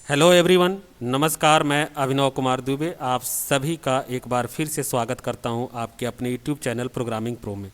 Hello everyone, नमस्कार। मैं अभिनव कुमार दुबे आप सभी का एक बार फिर से स्वागत करता हूं आपके अपने यूट्यूब चैनल प्रोग्रामिंग प्रो में।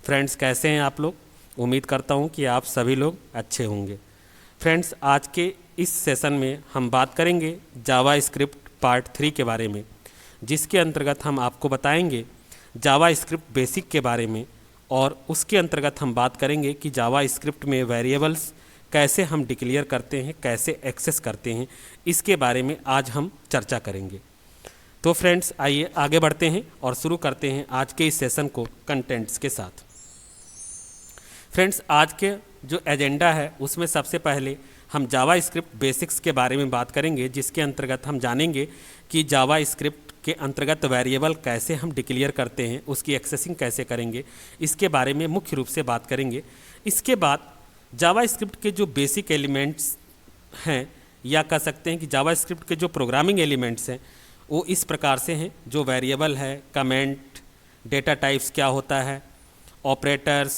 फ्रेंड्स, कैसे हैं आप लोग? उम्मीद करता हूं कि आप सभी लोग अच्छे होंगे। फ्रेंड्स, आज के इस सेशन में हम बात करेंगे जावा स्क्रिप्ट पार्ट 3 के बारे में, जिसके अंतर्गत हम आपको बताएंगे जावा स्क्रिप्ट बेसिक के बारे में, और उसके अंतर्गत हम बात करेंगे कि जावा स्क्रिप्ट में वेरिएबल्स कैसे हम डिक्लेयर करते हैं, कैसे एक्सेस करते हैं, इसके बारे में आज हम चर्चा करेंगे। तो फ्रेंड्स, आइए आगे बढ़ते हैं और शुरू करते हैं आज के इस सेशन को कंटेंट्स के साथ। फ्रेंड्स, आज के जो एजेंडा है उसमें सबसे पहले हम जावा स्क्रिप्ट बेसिक्स के बारे में बात करेंगे, जिसके अंतर्गत हम जानेंगे कि जावा स्क्रिप्ट के अंतर्गत वेरिएबल कैसे हम डिक्लेयर करते हैं, उसकी एक्सेसिंग कैसे करेंगे, इसके बारे में मुख्य रूप से बात करेंगे। इसके बाद जावा स्क्रिप्ट के जो बेसिक एलिमेंट्स हैं, या कह सकते हैं कि जावा स्क्रिप्ट के जो प्रोग्रामिंग एलिमेंट्स हैं वो इस प्रकार से हैं, जो वेरिएबल है, कमेंट, डेटा टाइप्स क्या होता है, operators,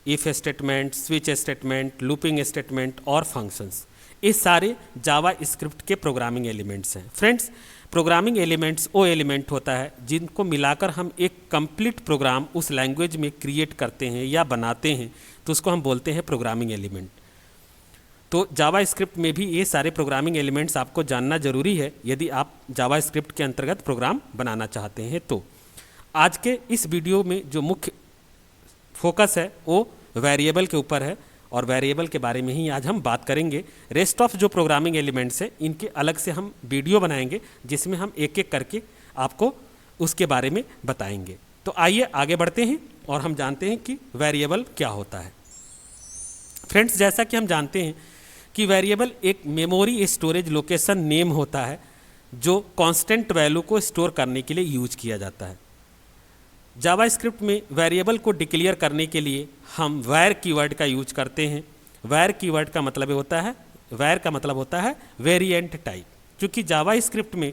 if statement, switch statement, looping statement और फंक्शंस। ये सारे जावा स्क्रिप्ट के प्रोग्रामिंग एलिमेंट्स हैं। फ्रेंड्स, प्रोग्रामिंग एलिमेंट्स वो एलिमेंट होता है जिनको मिलाकर हम एक कंप्लीट प्रोग्राम उस लैंग्वेज में क्रिएट करते हैं या बनाते हैं, तो उसको हम बोलते हैं प्रोग्रामिंग एलिमेंट। तो जावा स्क्रिप्ट में भी ये सारे प्रोग्रामिंग एलिमेंट्स आपको जानना जरूरी है यदि आप जावा स्क्रिप्ट के अंतर्गत प्रोग्राम बनाना चाहते हैं। तो आज के इस वीडियो में जो मुख्य फोकस है वो वेरिएबल के ऊपर है, और वेरिएबल के बारे में ही आज हम बात करेंगे। रेस्ट ऑफ जो प्रोग्रामिंग एलिमेंट्स हैं इनके अलग से हम वीडियो बनाएंगे, जिसमें हम एक एक करके आपको उसके बारे में बताएंगे। तो आइए आगे बढ़ते हैं और हम जानते हैं कि वेरिएबल क्या होता है। फ्रेंड्स, जैसा कि हम जानते हैं कि वेरिएबल एक मेमोरी स्टोरेज लोकेशन नेम होता है जो कांस्टेंट वैल्यू को स्टोर करने के लिए यूज किया जाता है। जावा स्क्रिप्ट में वेरिएबल को डिक्लेयर करने के लिए हम वैर कीवर्ड का यूज करते हैं। वैर कीवर्ड का मतलब होता है वेरिएंट टाइप। क्योंकि जावा स्क्रिप्ट में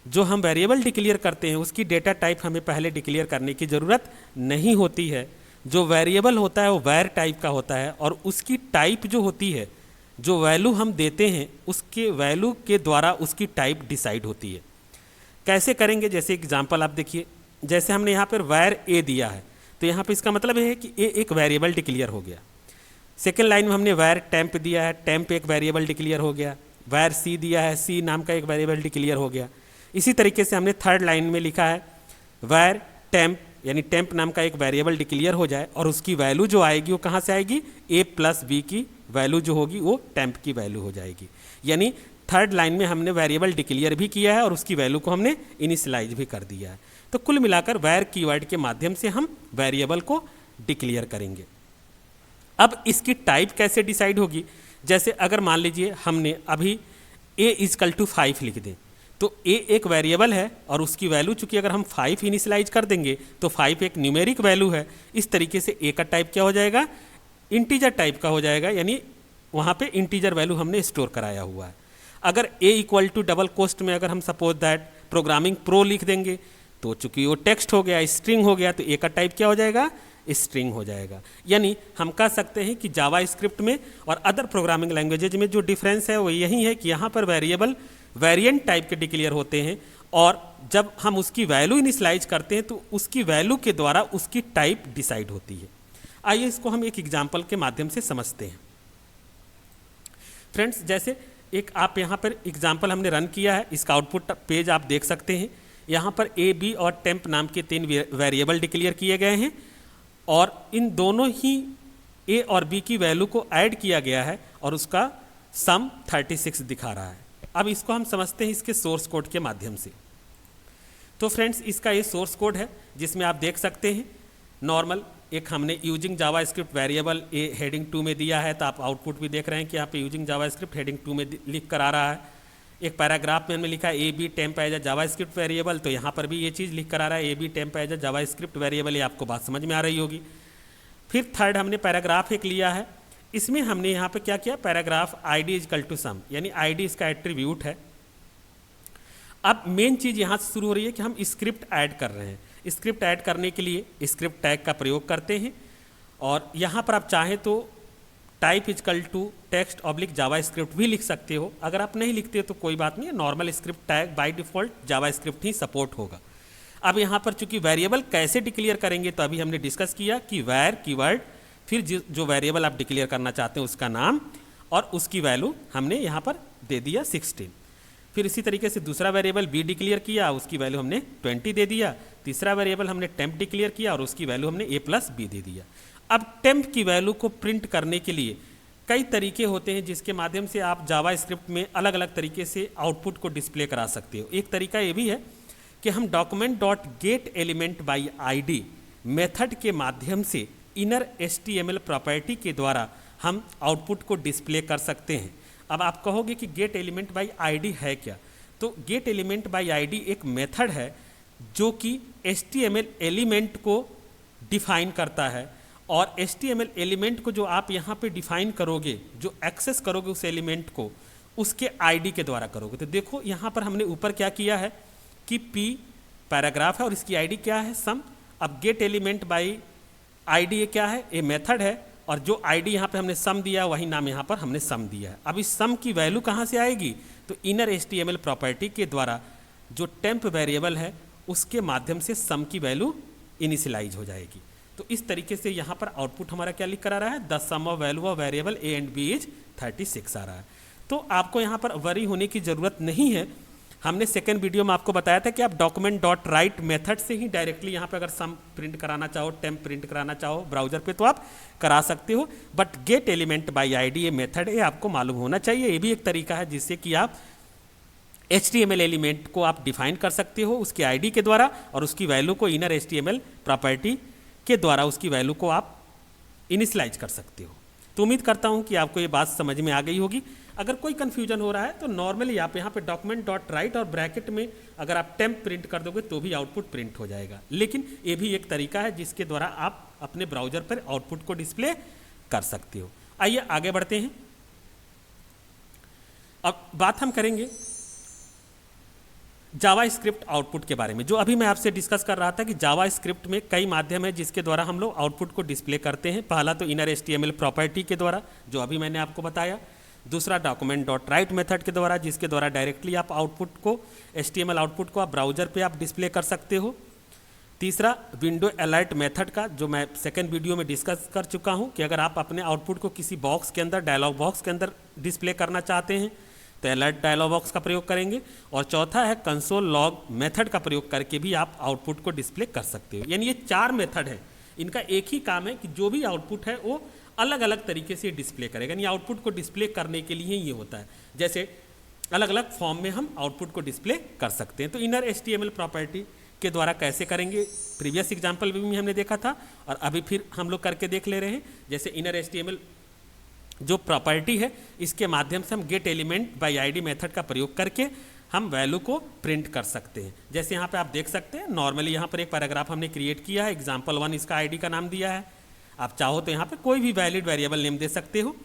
जो हम वेरिएबल डिक्लेयर करते हैं उसकी डेटा टाइप हमें पहले डिक्लेयर करने की ज़रूरत नहीं होती है। जो वेरिएबल होता है वो वैर टाइप का होता है, और उसकी टाइप जो होती है, जो वैल्यू हम देते हैं उसके वैल्यू के द्वारा उसकी टाइप डिसाइड होती है। कैसे करेंगे? जैसे एग्जांपल आप देखिए, जैसे हमने यहाँ पर वैर ए दिया है, तो यहाँ पे इसका मतलब है कि ए एक वेरिएबल डिक्लेयर हो गया। सेकेंड लाइन में हमने वैर टेम्प दिया है, टेम्प एक वेरिएबल डिक्लेयर हो गया। वैर सी दिया है, सी नाम का एक वेरिएबल डिक्लेयर हो गया। इसी तरीके से हमने थर्ड लाइन में लिखा है वैर टेम्प, यानी टेम्प नाम का एक वेरिएबल डिक्लेयर हो जाए, और उसकी वैल्यू जो आएगी वो कहाँ से आएगी? ए प्लस बी की वैल्यू जो होगी वो टेम्प की वैल्यू हो जाएगी। यानी थर्ड लाइन में हमने वेरिएबल डिक्लेयर भी किया है और उसकी वैल्यू को हमने इनिशियलाइज भी कर दिया है। तो कुल मिलाकर वैर कीवर्ड के माध्यम से हम वेरिएबल को डिक्लेयर करेंगे। अब इसकी टाइप कैसे डिसाइड होगी? जैसे अगर मान लीजिए हमने अभी a इजकल टू 5 लिख दें, तो a एक वेरिएबल है और उसकी वैल्यू चूंकि अगर हम 5 इनिशियलाइज कर देंगे तो 5 एक न्यूमेरिक वैल्यू है। इस तरीके से a का टाइप क्या हो जाएगा? इंटीजर टाइप का हो जाएगा, यानी वहाँ पे इंटीजर वैल्यू हमने स्टोर कराया हुआ है। अगर a equal to double cost में अगर हम सपोज दैट प्रोग्रामिंग प्रो लिख देंगे, तो चूंकि वो टेक्स्ट हो गया, स्ट्रिंग हो गया, तो ए का टाइप क्या हो जाएगा? स्ट्रिंग हो जाएगा। यानी हम कह सकते हैं कि जावा स्क्रिप्ट में और अदर प्रोग्रामिंग लैंग्वेजेज में जो डिफरेंस है वो यही है कि यहाँ पर वेरिएबल वेरिएंट टाइप के डिक्लेयर होते हैं, और जब हम उसकी वैल्यू इनिशियलाइज करते हैं तो उसकी वैल्यू के द्वारा उसकी टाइप डिसाइड होती है। आइए इसको हम एक एग्जाम्पल के माध्यम से समझते हैं। फ्रेंड्स, जैसे एक आप यहाँ पर एग्जाम्पल हमने रन किया है, इसका आउटपुट पेज आप देख सकते हैं। यहाँ पर ए, बी और टेम्प नाम के 3 वेरिएबल डिक्लेयर किए गए हैं, और इन दोनों ही ए और बी की वैल्यू को ऐड किया गया है और उसका सम 36 दिखा रहा है। अब इसको हम समझते हैं इसके सोर्स कोड के माध्यम से। तो फ्रेंड्स, इसका ये सोर्स कोड है जिसमें आप देख सकते हैं नॉर्मल एक हमने यूजिंग जावा स्क्रिप्ट वेरिएबल ए हेडिंग 2 में दिया है, तो आप आउटपुट भी देख रहे हैं कि यहाँ पे यूजिंग जावा स्क्रिप्ट हेडिंग 2 में लिख कर आ रहा है। एक पैराग्राफ में हमने लिखा है A B temp as a JavaScript variable, तो यहाँ पर भी ये चीज़ लिख कर आ रहा है A B temp as a JavaScript variable. ये आपको बात समझ में आ रही होगी। फिर थर्ड हमने पैराग्राफ एक लिया है, इसमें हमने यहाँ पे क्या किया? Paragraph I D is equal to sum, यानी आई डी इसका एट्रीब्यूट है। अब मेन चीज़ यहाँ से शुरू हो रही है कि हम स्क्रिप्ट ऐड कर रहे हैं। स्क्रिप्ट ऐड करने के लिए स्क्रिप्ट टैग का प्रयोग करते हैं, और यहाँ पर आप चाहें तो type equal to text oblique JavaScript भी लिख सकते हो। अगर आप नहीं लिखते हो तो कोई बात नहीं है, normal script tag by default Java script he support होगा। अब यहाँ पर चूंकि वेरिएबल कैसे डिक्लेयर करेंगे तो अभी हमने डिस्कस किया कि वैर कीवर्ड, फिर जो वेरिएबल आप डिक्लेयर करना चाहते हैं उसका नाम और उसकी वैल्यू हमने यहाँ पर दे दिया 16। फिर इसी तरीके से दूसरा वेरिएबल बी डिक्लेयर किया, उसकी वैल्यू हमने 20 दे दिया। तीसरा वेरिएबल हमने टेम्प डिक्लेयर किया और उसकी वैल्यू हमने a+b दे दिया। अब टेम्प की वैल्यू को प्रिंट करने के लिए कई तरीके होते हैं जिसके माध्यम से आप जावा स्क्रिप्ट में अलग अलग तरीके से आउटपुट को डिस्प्ले करा सकते हो। एक तरीका ये भी है कि हम document dot gate element by ID method के माध्यम से इनर HTML प्रॉपर्टी के द्वारा हम आउटपुट को डिस्प्ले कर सकते हैं। अब आप कहोगे कि गेट एलिमेंट बाई ID है क्या? तो गेट एलिमेंट बाई ID एक मेथड है जो कि HTML एलिमेंट को डिफाइन करता है और HTML एलिमेंट को जो आप यहाँ पे डिफाइन करोगे, जो एक्सेस करोगे उस एलिमेंट को, उसके ID के द्वारा करोगे। तो देखो यहाँ पर हमने ऊपर क्या किया है कि P पैराग्राफ है और इसकी ID क्या है, सम। अब गेट एलिमेंट बाई ID ये क्या है, ये मेथड है और जो ID यहाँ पे हमने सम दिया वही नाम यहाँ पर हमने सम दिया है। अब इस सम की वैल्यू कहाँ से आएगी? तो इनर HTML प्रॉपर्टी के द्वारा जो टेम्प वेरिएबल है उसके माध्यम से सम की वैल्यू इनिशियलाइज हो जाएगी। तो इस तरीके से यहाँ पर आउटपुट हमारा क्या लिख कर आ रहा है, the sum of value of variable a and b is 36 आ रहा है। तो आपको यहाँ पर वरी होने की ज़रूरत नहीं है। हमने सेकेंड वीडियो में आपको बताया था कि आप डॉक्यूमेंट डॉट राइट मेथड से ही डायरेक्टली यहाँ पे अगर सम प्रिंट कराना चाहो, टेम्प प्रिंट कराना चाहो ब्राउजर पे तो आप करा सकते हो। But get element by ID ये मेथड है, आपको मालूम होना चाहिए। ये भी एक तरीका है जिससे कि आप HTML एलिमेंट को आप डिफाइन कर सकते हो उसके ID के द्वारा और उसकी वैल्यू को इनर HTML प्रॉपर्टी के द्वारा उसकी वैल्यू को आप इनिशियलाइज कर सकते हो। तो उम्मीद करता हूँ कि आपको ये बात समझ में आ गई होगी। अगर कोई कन्फ्यूजन हो रहा है तो नॉर्मली आप यहाँ पे डॉक्यूमेंट डॉट राइट और ब्रैकेट में अगर आप टेम्प प्रिंट कर दोगे तो भी आउटपुट प्रिंट हो जाएगा। लेकिन ये भी एक तरीका है जिसके द्वारा आप अपने ब्राउजर पर आउटपुट को डिस्प्ले कर सकते हो। आइए आगे बढ़ते हैं। अब बात हम करेंगे जावा स्क्रिप्ट आउटपुट के बारे में। जो अभी मैं आपसे डिस्कस कर रहा था कि जावा स्क्रिप्ट में कई माध्यम है जिसके द्वारा हम लोग आउटपुट को डिस्प्ले करते हैं। पहला तो इनर HTML प्रॉपर्टी के द्वारा जो अभी मैंने आपको बताया, दूसरा डॉक्यूमेंट डॉट राइट मेथड के द्वारा जिसके द्वारा डायरेक्टली आप आउटपुट को HTML आउटपुट को आप ब्राउजर पे आप डिस्प्ले कर सकते हो। तीसरा विंडो अलर्ट मेथड का जो मैं सेकेंड वीडियो में डिस्कस कर चुका हूँ कि अगर आप अपने आउटपुट को किसी बॉक्स के अंदर, डायलॉग बॉक्स के अंदर डिस्प्ले करना चाहते हैं तो अलर्ट डायलॉग बॉक्स का प्रयोग करेंगे। और चौथा है कंसोल लॉग मेथड का प्रयोग करके भी आप आउटपुट को डिस्प्ले कर सकते हो। यानी ये 4 मेथड है, इनका एक ही काम है कि जो भी आउटपुट है वो अलग अलग तरीके से डिस्प्ले करेगा। यानी आउटपुट को डिस्प्ले करने के लिए ये होता है, जैसे अलग अलग फॉर्म में हम आउटपुट को डिस्प्ले कर सकते हैं। तो इनर HTML प्रॉपर्टी के द्वारा कैसे करेंगे, प्रीवियस एग्जाम्पल में भी हमने देखा था और अभी फिर हम लोग करके देख ले रहे हैं। जैसे इनर HTML जो प्रॉपर्टी है इसके माध्यम से हम gate element by ID method का प्रयोग करके हम वैल्यू को प्रिंट कर सकते हैं। जैसे यहाँ पे आप देख सकते हैं, नॉर्मली यहाँ पर एक पैराग्राफ हमने क्रिएट किया है, example1 इसका ID का नाम दिया है। आप चाहो तो यहाँ पे कोई भी वैलिड वेरिएबल नेम दे सकते हो।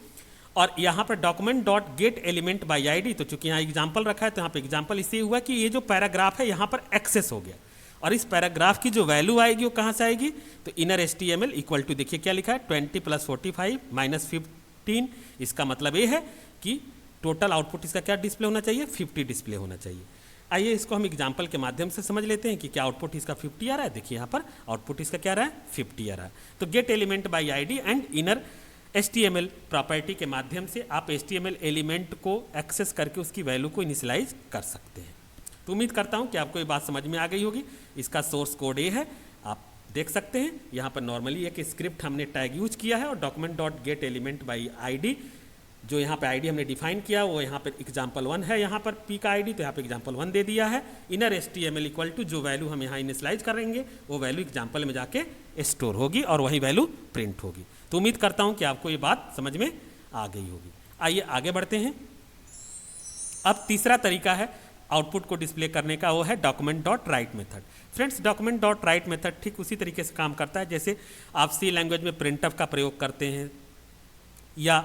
और यहाँ पर document dot gate element by ID, तो चूंकि यहाँ एग्जाम्पल रखा है तो यहाँ पे एग्जाम्पल इससे हुआ कि ये जो पैराग्राफ है यहाँ पर एक्सेस हो गया और इस पैराग्राफ की जो वैल्यू आएगी वो कहाँ से आएगी, तो इनर HTML इक्वल टू, देखिए क्या लिखा है, 20 + 45 - 15। इसका मतलब ये है कि टोटल आउटपुट इसका क्या डिस्प्ले होना चाहिए, 50 डिस्प्ले होना चाहिए। आइए इसको हम एग्जाम्पल के माध्यम से समझ लेते हैं कि क्या आउटपुट इसका 50 आ रहा है। देखिए यहाँ पर आउटपुट इसका क्या आ रहा है, 50 आ रहा है। तो gate element by ID and inner HTML property के माध्यम से आप HTML एलिमेंट को एक्सेस करके उसकी वैल्यू को इनिशियलाइज कर सकते हैं। तो उम्मीद करता हूँ कि आपको ये बात समझ में आ गई होगी। इसका सोर्स कोड ये है, आप देख सकते हैं। यहाँ पर नॉर्मली एक स्क्रिप्ट हमने टैग यूज किया है और document dot gate element by ID जो यहाँ पे ID हमने डिफाइन किया वो यहाँ पर example1 है, यहाँ पर P का ID तो यहाँ पे example1 दे दिया है। इनर HTML इक्वल टू जो वैल्यू हम यहाँ इनिशियलाइज करेंगे वो वैल्यू एग्जाम्पल में जाके स्टोर होगी और वही वैल्यू प्रिंट होगी। तो उम्मीद करता हूँ कि आपको ये बात समझ में आ गई होगी। आइए आगे बढ़ते हैं। अब तीसरा तरीका है आउटपुट को डिस्प्ले करने का, वो है document dot right method. Friends, document dot right method ठीक उसी तरीके से काम करता है जैसे आप C लैंग्वेज में प्रिंटफ का प्रयोग करते हैं या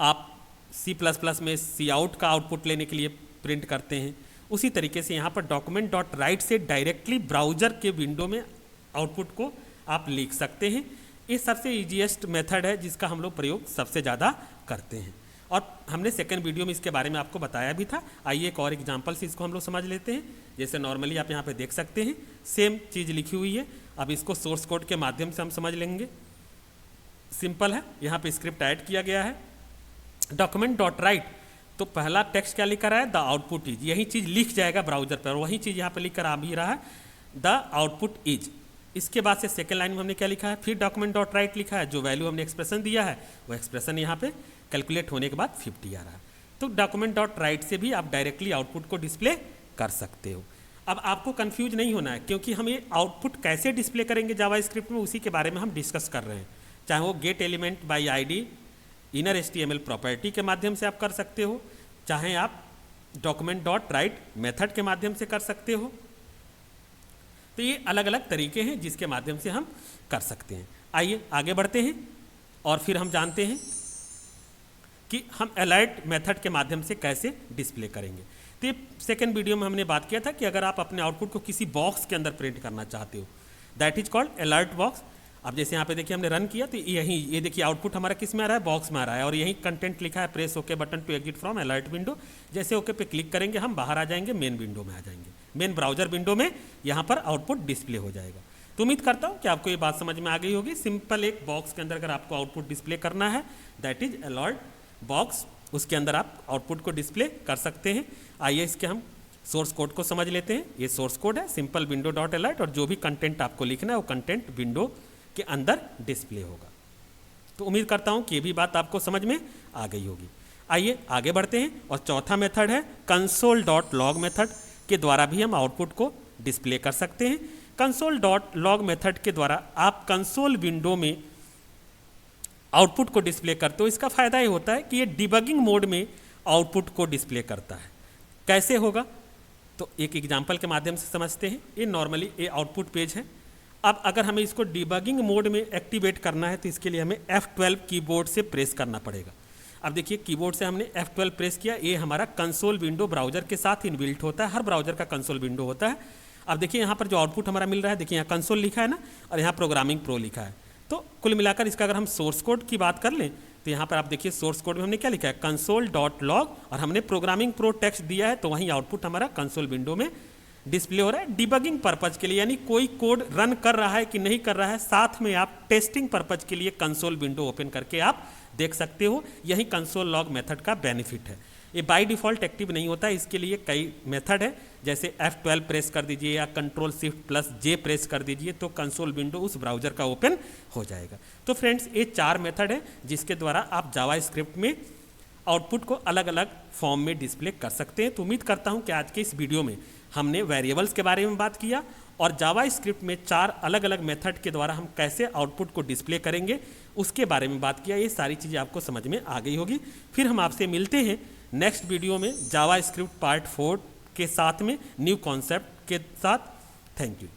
आप C++ में सी आउट का आउटपुट लेने के लिए प्रिंट करते हैं। उसी तरीके से यहाँ पर डॉक्यूमेंट डॉट राइट से डायरेक्टली ब्राउजर के विंडो में आउटपुट को आप लिख सकते हैं। ये सबसे ईजीएस्ट मेथड है जिसका हम लोग प्रयोग सबसे ज़्यादा करते हैं, और हमने सेकंड वीडियो में इसके बारे में आपको बताया भी था। आइए एक और एग्जांपल से इसको हम लोग समझ लेते हैं। जैसे नॉर्मली आप यहाँ पे देख सकते हैं सेम चीज़ लिखी हुई है, अब इसको सोर्स कोड के माध्यम से हम समझ लेंगे। सिंपल है, यहाँ पे स्क्रिप्ट ऐड किया गया है डॉक्यूमेंट डॉट राइट, तो पहला टेक्स्ट क्या लिख रहा है, द आउटपुट इज, यही चीज़ लिख जाएगा ब्राउजर पर, वही चीज़ यहाँ पे लिख कर आ भी रहा है, द आउटपुट इज। इसके बाद से सेकेंड लाइन में हमने क्या लिखा है, फिर डॉक्यूमेंट डॉट राइट लिखा है, जो वैल्यू हमने एक्सप्रेशन दिया है वो एक्सप्रेशन यहाँ पे कैलकुलेट होने के बाद 50 आ रहा है। तो डॉक्यूमेंट डॉट राइट से भी आप डायरेक्टली आउटपुट को डिस्प्ले कर सकते हो। अब आपको कंफ्यूज नहीं होना है, क्योंकि हम ये आउटपुट कैसे डिस्प्ले करेंगे जावा स्क्रिप्ट में, उसी के बारे में हम डिस्कस कर रहे हैं। चाहे वो gate element by ID, inner HTML property के माध्यम से आप कर सकते हो, चाहे आप डॉक्यूमेंट डॉट राइट मेथड के माध्यम से कर सकते हो। तो ये अलग अलग तरीके हैं जिसके माध्यम से हम कर सकते हैं। आइए आगे बढ़ते हैं और फिर हम जानते हैं कि हम अलर्ट मेथड के माध्यम से कैसे डिस्प्ले करेंगे। तो ये सेकेंड वीडियो में हमने बात किया था कि अगर आप अपने आउटपुट को किसी बॉक्स के अंदर प्रिंट करना चाहते हो, that is called alert box. अब जैसे यहाँ पे देखिए हमने रन किया तो यही ये देखिए आउटपुट हमारा किस में आ रहा है, बॉक्स में आ रहा है, और यही कंटेंट लिखा है press okay button to exit from alert window. जैसे ओके पे क्लिक करेंगे हम बाहर आ जाएंगे, मेन विंडो में आ जाएंगे, मेन ब्राउजर विंडो में यहाँ पर आउटपुट डिस्प्ले हो जाएगा। तो उम्मीद करता हूँ कि आपको ये बात समझ में आ गई होगी। सिंपल एक बॉक्स के अंदर अगर आपको आउटपुट डिस्प्ले करना है, दैट इज अलर्ट बॉक्स, उसके अंदर आप आउटपुट को डिस्प्ले कर सकते हैं। आइए इसके हम सोर्स कोड को समझ लेते हैं। ये सोर्स कोड है सिंपल विंडो डॉट अलर्ट, और जो भी कंटेंट आपको लिखना है वो कंटेंट विंडो के अंदर डिस्प्ले होगा। तो उम्मीद करता हूँ कि ये भी बात आपको समझ में आ गई होगी। आइए आगे बढ़ते हैं, और चौथा मेथड है कंसोल डॉट लॉग मेथड के द्वारा भी हम आउटपुट को डिस्प्ले कर सकते हैं। कंसोल डॉट लॉग मेथड के द्वारा आप कंसोल विंडो में आउटपुट को डिस्प्ले करते हो। इसका फ़ायदा ये होता है कि ये डिबगिंग मोड में आउटपुट को डिस्प्ले करता है। कैसे होगा, तो एक एग्जांपल के माध्यम से समझते हैं। ये नॉर्मली ये आउटपुट पेज है। अब अगर हमें इसको डिबगिंग मोड में एक्टिवेट करना है तो इसके लिए हमें F12 कीबोर्ड से प्रेस करना पड़ेगा। अब देखिए कीबोर्ड से हमने F12 प्रेस किया, ये हमारा कंसोल विंडो ब्राउजर के साथ इनबिल्ट होता है, हर ब्राउजर का कंसोल विंडो होता है। अब देखिए यहाँ पर जो आउटपुट हमारा मिल रहा है, देखिए यहाँ कंसोल लिखा है ना, और यहाँ प्रोग्रामिंग प्रो लिखा है। तो कुल मिलाकर इसका अगर हम सोर्स कोड की बात कर लें तो यहाँ पर आप देखिए सोर्स कोड में हमने क्या लिखा है, कंसोल डॉट लॉग, और हमने प्रोग्रामिंग प्रो टेक्स्ट दिया है, तो वहीं आउटपुट हमारा कंसोल विंडो में डिस्प्ले हो रहा है डिबगिंग पर्पज के लिए। यानी कोई कोड रन कर रहा है कि नहीं कर रहा है, साथ में आप टेस्टिंग पर्पज के लिए कंसोल विंडो ओपन करके आप देख सकते हो। यही कंसोल लॉग मेथड का बेनिफिट है। ये बाय डिफ़ॉल्ट एक्टिव नहीं होता है, इसके लिए कई मेथड है, जैसे F12 प्रेस कर दीजिए या Ctrl+Shift+J प्रेस कर दीजिए तो कंसोल विंडो उस ब्राउजर का ओपन हो जाएगा। तो फ्रेंड्स ये 4 मेथड है जिसके द्वारा आप जावा स्क्रिप्ट में आउटपुट को अलग अलग फॉर्म में डिस्प्ले कर सकते हैं। तो उम्मीद करता हूँ कि आज के इस वीडियो में हमने वेरिएबल्स के बारे में बात किया, और जावा स्क्रिप्ट में 4 अलग अलग मेथड के द्वारा हम कैसे आउटपुट को डिस्प्ले करेंगे उसके बारे में बात किया। ये सारी चीज़ें आपको समझ में आ गई होगी। फिर हम आपसे मिलते हैं नेक्स्ट वीडियो में जावा स्क्रिप्ट पार्ट 4 के साथ में न्यू कॉन्सेप्ट के साथ। Thank you.